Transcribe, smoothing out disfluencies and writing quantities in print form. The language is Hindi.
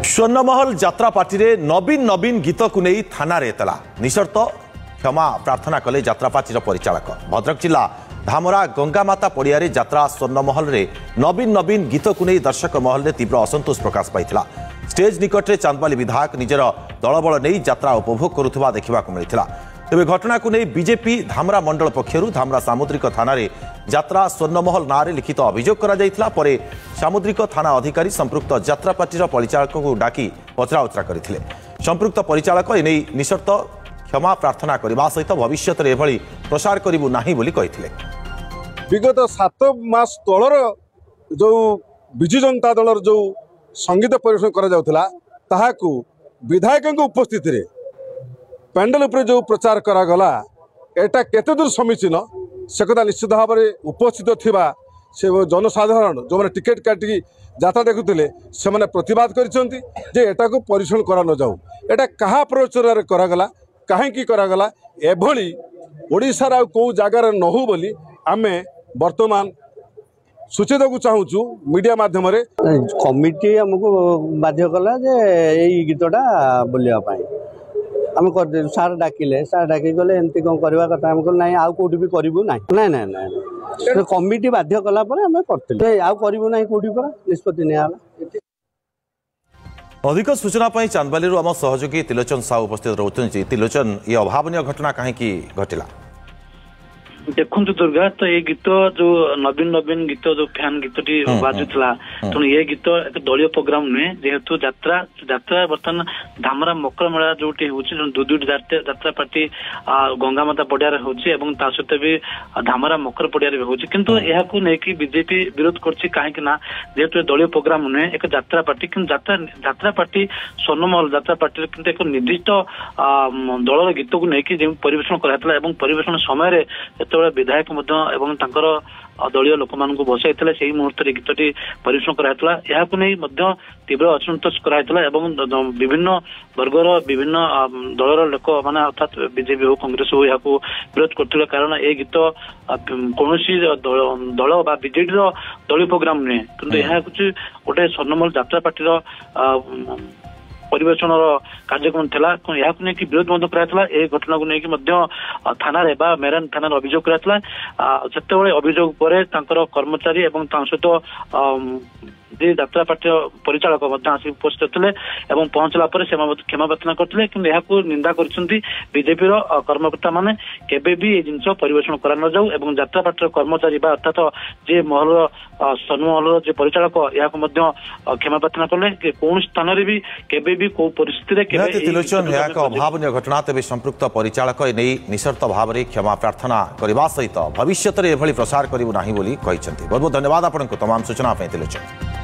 स्वर्णमहल यात्रा पार्टी रे नवीन नवीन गीत को नहीं थाना रे तला निशर्त क्षमा प्रार्थना कले यात्रा पार्टी परिचालक। भद्रक जिला धामरा गंगामाता पड़िया यात्रा स्वर्णमहल रे नवीन नवीन गीत को नहीं दर्शक महल में तीव्र असंतोष प्रकाश पाइथिला। स्टेज निकट में चांदबाली विधायक निजर दलबल नहीं यात्रा उपभोग करुवा देखा मिलता। तेज घटना को नहीं बीजेपी धामरा मंडल पक्षर धामरा सामुद्रिक थाना रे यात्रा स्वर्णमहल ना लिखित अभियोग कर सामुद्रिक थाना अधिकारी संपृक्त यात्रा पार्टी परिचालक को डाकी पचराउचरा करते। संपृक्त परिचालक एने निशर्त क्षमा प्रार्थना करने सहित भविष्य में प्रसार करूँ ना कहते। विगत 7 मास तलर जो विजु जनता दल जो संगीत परिवेशन करा विधायक उपस्थित रे पैंडल उपर जो प्रचार करागला एटा केते दूर समीचीन से कथा निश्चित भाव में उपस्थित थिबा से जनसाधारण जो मैंने टिकेट काटिकी यात्रा देखुले से मैंने प्रतिवाद करटा को परीक्षण करा न जाऊ एटा कहा प्रचार करागला कहीं करागला एभली ओडिशार आ को जगार न हो बोली आमे वर्तमान सूचित को चाहूँ मीडिया माध्यम कमिटी आमको बाध्य कला जे यही गीतटा बोलिया आम कर सार डाकिले सार डाकी गले एमती कौन करवा कथा आम ना आउ कौटी भी करूँ ना ना ना ना कमिटी बाध्य कला आम करते आउ करूँ ना कौटी पर निष्पत्ति नियाला। अधिक सूचना चांदबाली आम सहयोगी त्रिलोचन साहू उपस्थित रोचे। त्रिलोचन ये अभावन घटना कहीं घटला देखु दुर्गा तो ये गीत जो नवीन नवीन गीत जो फैन गीतटी बाजुला तेणु ये गीत एक दलीय प्रोग्राम नुहे जेहेतु यात्रा यात्रा बर्तमान धामरा मकर मेला जो दुई यात्रा पार्टी गंगामाता पड़िया होती सहित भी धामरा मकर पड़िया भी होती किंतु यह बीजेपी विरोध करना जेहेतु दलीय प्रोग्राम नुहे एक यात्रा पार्टी कि यात्रा पार्टी स्वर्णमहल यात्रा पार्टी किंतु एक निर्दिष्ट दलर गीत को लेकिन परिवेषण कराइला परिवेषण समय विधायक दलीय लोक मान बसाई से मुहूर्त गीतटी परिवेषण कराइला यह तीव्र असंतोष कराइला विभिन्न वर्गर विभिन्न दलर लोक मैंने अर्थात बीजेपी हो कांग्रेस हो यहाँ विरोध करते कारण ये गीत कौन दल बीजेडी दलीय प्रोग्राम नुहे कि यह गोटे स्वर्णमहल यात्रा पार्टी परिवेषण कार्यक्रम था यह विरोध कराइला। घटना को लेकिन थाना मेरान थाना अभियोग कराइला से अभियोग पर कर्मचारी और सहित यात्रा पार्टी परिचालक आसी उपस्थित थे पहुंचला क्षमा प्रार्थना करते कि निंदा बीजेपी कर्मकर्ता माने केबे भी ये जिनस परिवेषण करा न जाऊ एवं यात्रा पार्टी कर्मचारी अर्थात जे महल स्वर्णमहल जे परिचालक यह क्षमा प्रार्थना कले कि कौन स्थान भी केबे भी को परिस्थिति अभावन घटना तेज संपृक्त परिचालक निशर्त भाव में क्षमा प्रार्थना करने सहित भविष्य में प्रसार करूँ ना बहुत बहुत धन्यवाद आपको तमाम सूचना त्रिलोचन।